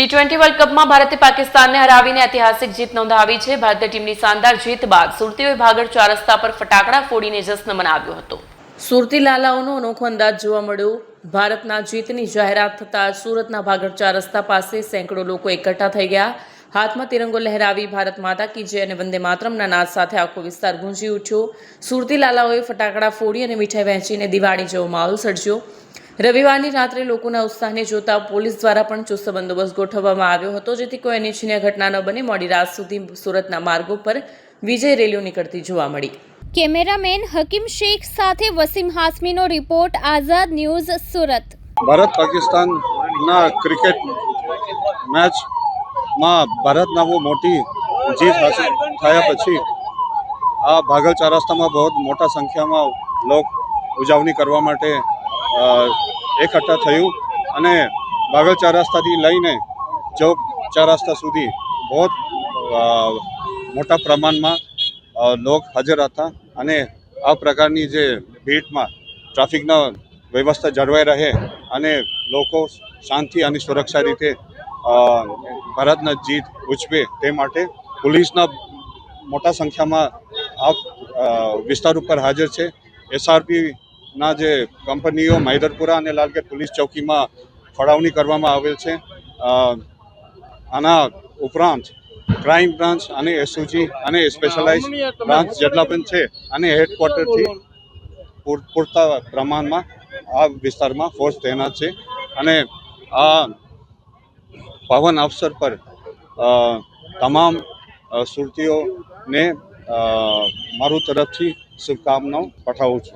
T20 world કપમાં ભારતે પાકિસ્તાનને હરાવીને ઐતિહાસિક જીત નોંધાવી છે। ભારતીય ટીમની શાનદાર જીત બાદ સુરતીઓએ ભાગળ 4 રસ્તા પર ફટાકડા ફોડીને જશ્ન મનાવ્યો હતો। સુરતી લાલાઓનો અનોખો અંદાજ જોવા મળ્યો। ભારતના જીતની જાહેરાત થતાં સુરતના ભાગળ 4 રસ્તા પાસે સેંકડો લોકો એકઠા થઈ ગયા। હાથમાં તિરંગો લહેરાવી ભારત માતા કી જય અને વંદે માતરમના નાદ સાથે આખો વિસ્તાર ગુંજી ઉઠ્યો। સુરતી લાલાઓએ ફટાકડા ફોડી અને મીઠાઈ વહેંચીને દિવાળી જેવો માહોલ સર્જ્યો। રવિવારની રાત્રે લોકોના ઉત્સાહને જોતા પોલીસ દ્વારા પણ ચુસ્ત બંદોબસ્ત ગોઠવવામાં આવ્યો હતો, જેથી કોઈ અનિચ્છનીય ઘટના ન બને। મોડી રાત સુધી સુરતના માર્ગો પર વિજય રેલીઓ નીકળતી જોવા મળી। કેમેરામેન હકીમ શેખ સાથે વસીમ હાસમીનો રિપોર્ટ, આઝાદ ન્યૂઝ, સુરત। ભારત પાકિસ્તાનના ક્રિકેટ મેચમાં ભારતના બહુ મોટી જીત હાંસલ થયા પછી આ ભાગળ 4 રસ્તામાં બહુ મોટા સંખ્યામાં લોકો ઉજવણી કરવા માટે એકઠા થયું અને ભાગળ 4 રસ્તાથી લઈને ચોક 4 રસ્તા સુધી બહુ મોટા પ્રમાણમાં લોકો હાજર હતા અને આ પ્રકારની જે ભીડમાં ટ્રાફિકના વ્યવસ્થા જળવાઈ રહે અને લોકો શાંતિ અને સુરક્ષા રીતે ભારતના જીત ઉજવે તે માટે પોલીસના મોટા સંખ્યામાં આ વિસ્તાર ઉપર હાજર છે। એસઆરપીના જે કંપનીઓ મૈદરપુરા અને લાલગેટ પોલીસ ચોકીમાં ફાળવણી કરવામાં આવેલ છે। આના ઉપરાંત ક્રાઇમ બ્રાન્ચ અને એસઓજી અને સ્પેશિયલાઇઝ બ્રાન્ચ જેટલા પણ છે અને હેડક્વાર્ટરથી પૂરતા પ્રમાણમાં આ વિસ્તારમાં ફોર્સ તૈનાત છે અને આ પાવન અવસર પર તમામ સુરતીઓને મારું તરફથી શુભકામનાઓ પાઠવું છું।